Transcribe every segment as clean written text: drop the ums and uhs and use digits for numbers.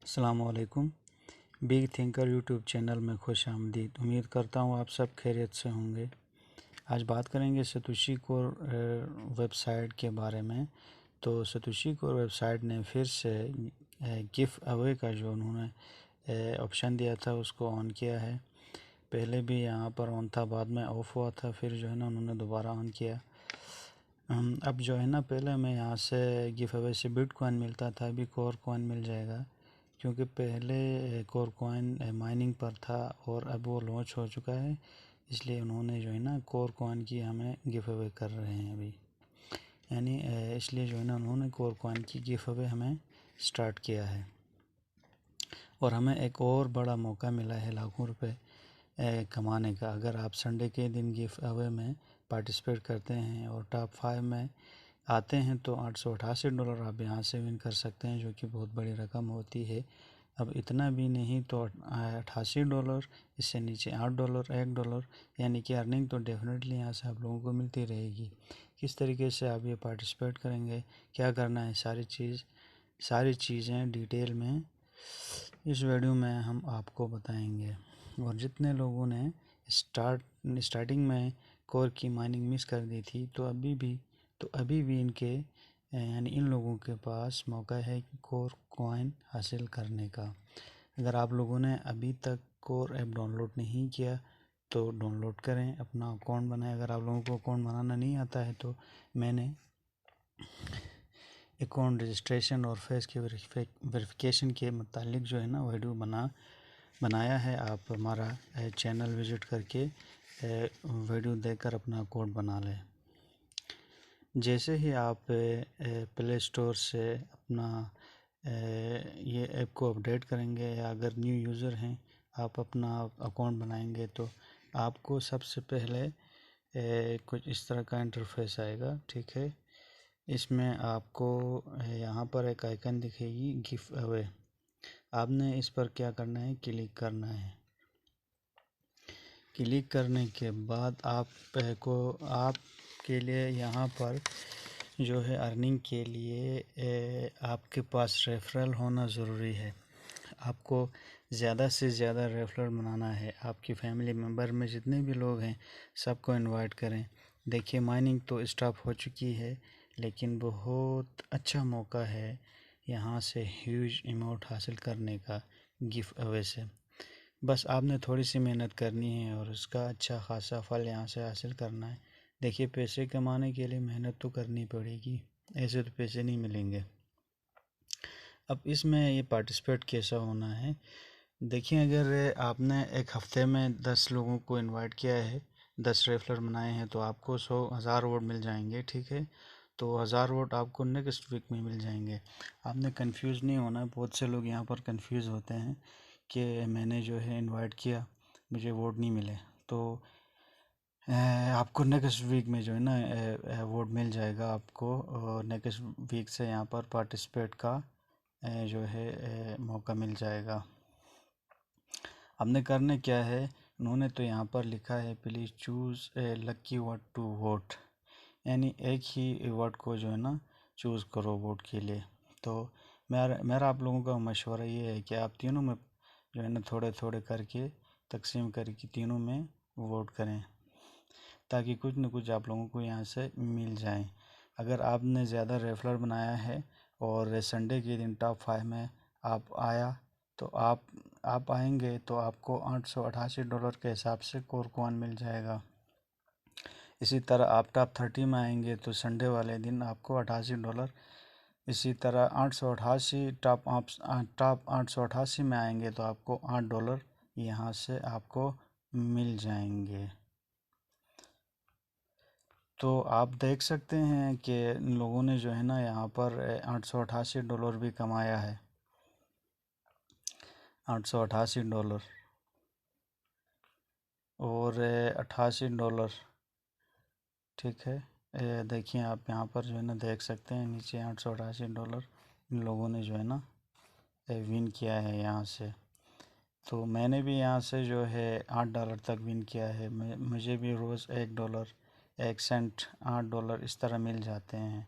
अस्सलाम वालेकुम। Big thinker YouTube channel में खुश आमदीद। उम्मीद करता हूँ आप सब खैरियत से होंगे। आज बात करेंगे सतोशी कोर वेबसाइट के बारे में। तो सतोशी कोर वेबसाइट ने फिर से गिव अवे का जो उन्होंने ऑप्शन दिया था उसको ऑन किया है। पहले भी यहाँ पर ऑन था, बाद में ऑफ़ हुआ था, फिर जो है ना उन्होंने दोबारा ऑन किया। अब जो है ना पहले हमें यहाँ से गिव अवे से बिटकॉइन मिलता था, अभी कोर कॉइन मिल जाएगा, क्योंकि पहले कोर कॉइन माइनिंग पर था और अब वो लॉन्च हो चुका है, इसलिए उन्होंने जो है ना कोर कॉइन की हमें गिव अवे कर रहे हैं अभी। यानी इसलिए जो है ना उन्होंने कोर कॉइन की गिव अवे हमें स्टार्ट किया है और हमें एक और बड़ा मौका मिला है लाखों रुपए कमाने का। अगर आप संडे के दिन गिव अवे में पार्टिसिपेट करते हैं और टॉप 5 में आते हैं तो $888 आप यहाँ से विन कर सकते हैं, जो कि बहुत बड़ी रकम होती है। अब इतना भी नहीं तो $88, इससे नीचे $8, $1, यानी कि अर्निंग तो डेफिनेटली यहाँ से आप लोगों को मिलती रहेगी। किस तरीके से आप ये पार्टिसिपेट करेंगे, क्या करना है, सारी चीज़ें डिटेल में इस वीडियो में हम आपको बताएंगे। और जितने लोगों ने स्टार्टिंग में कोर की माइनिंग मिस कर दी थी तो अभी भी इनके यानी इन लोगों के पास मौका है कोर कॉइन हासिल करने का। अगर आप लोगों ने अभी तक कोर ऐप डाउनलोड नहीं किया तो डाउनलोड करें, अपना अकाउंट बनाएं। अगर आप लोगों को अकाउंट बनाना नहीं आता है तो मैंने अकाउंट रजिस्ट्रेशन और फेस के वेरिफिकेशन के मुतालिक जो है ना वीडियो बनाया है। आप हमारा चैनल विज़िट करके वीडियो देखकर अपना अकाउंट बना लें। जैसे ही आप प्ले स्टोर से अपना ये ऐप को अपडेट करेंगे या अगर न्यू यूज़र हैं आप अपना अकाउंट बनाएंगे तो आपको सबसे पहले कुछ इस तरह का इंटरफेस आएगा, ठीक है। इसमें आपको यहाँ पर एक आइकन दिखेगी गिव अवे, आपने इस पर क्या करना है, क्लिक करना है। क्लिक करने के बाद आपके लिए यहाँ पर जो है अर्निंग के लिए आपके पास रेफरल होना ज़रूरी है। आपको ज़्यादा से ज़्यादा रेफरल बनाना है। आपकी फैमिली मेम्बर में जितने भी लोग हैं सबको इनवाइट करें। देखिए माइनिंग तो स्टॉप हो चुकी है, लेकिन बहुत अच्छा मौका है यहाँ से ह्यूज अमाउंट हासिल करने का गिव अवे से। बस आपने थोड़ी सी मेहनत करनी है और उसका अच्छा खासा फल यहाँ से हासिल करना है। देखिए पैसे कमाने के लिए मेहनत तो करनी पड़ेगी, ऐसे तो पैसे नहीं मिलेंगे। अब इसमें ये पार्टिसिपेट कैसा होना है, देखिए अगर आपने एक हफ़्ते में 10 लोगों को इनवाइट किया है, 10 रेफरल बनाए हैं तो आपको 100,000 वोट मिल जाएंगे, ठीक है। तो 1000 वोट आपको नेक्स्ट वीक में मिल जाएंगे। आपने कंफ्यूज नहीं होना। बहुत से लोग यहाँ पर कंफ्यूज होते हैं कि मैंने जो है इनवाइट किया, मुझे वोट नहीं मिले, तो आपको नेक्स्ट वीक में जो है ना वोट मिल जाएगा आपको, और नेक्स्ट वीक से यहाँ पर पार्टिसिपेट का जो है मौका मिल जाएगा। हमने करने क्या है, उन्होंने तो यहाँ पर लिखा है please choose a lucky word to vote, यानी एक ही वर्ड को जो है ना चूज़ करो वोट के लिए। तो मेरा आप लोगों का मशवरा ये है कि आप तीनों में जो है ना थोड़े थोड़े करके तकसीम करके तीनों में वोट करें, ताकि कुछ न कुछ आप लोगों को यहाँ से मिल जाए। अगर आपने ज़्यादा रेफरल बनाया है और संडे के दिन टॉप 5 में आप आया तो आप आएंगे तो आपको $888 के हिसाब से कोर कॉइन मिल जाएगा। इसी तरह आप टॉप 30 में आएंगे तो संडे वाले दिन आपको $88। इसी तरह 888 टॉप 888 में आएंगे तो आपको $8 यहाँ से आपको मिल जाएंगे। तो आप देख सकते हैं कि इन लोगों ने जो है ना यहाँ पर $888 भी कमाया है, $888 और $88, ठीक है। देखिए आप यहाँ पर जो है ना देख सकते हैं नीचे $888 इन लोगों ने जो है ना विन किया है यहाँ से। तो मैंने भी यहाँ से जो है $8 तक विन किया है। मुझे भी रोज़ $1, 1 सेंट, $8 इस तरह मिल जाते हैं।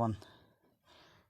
1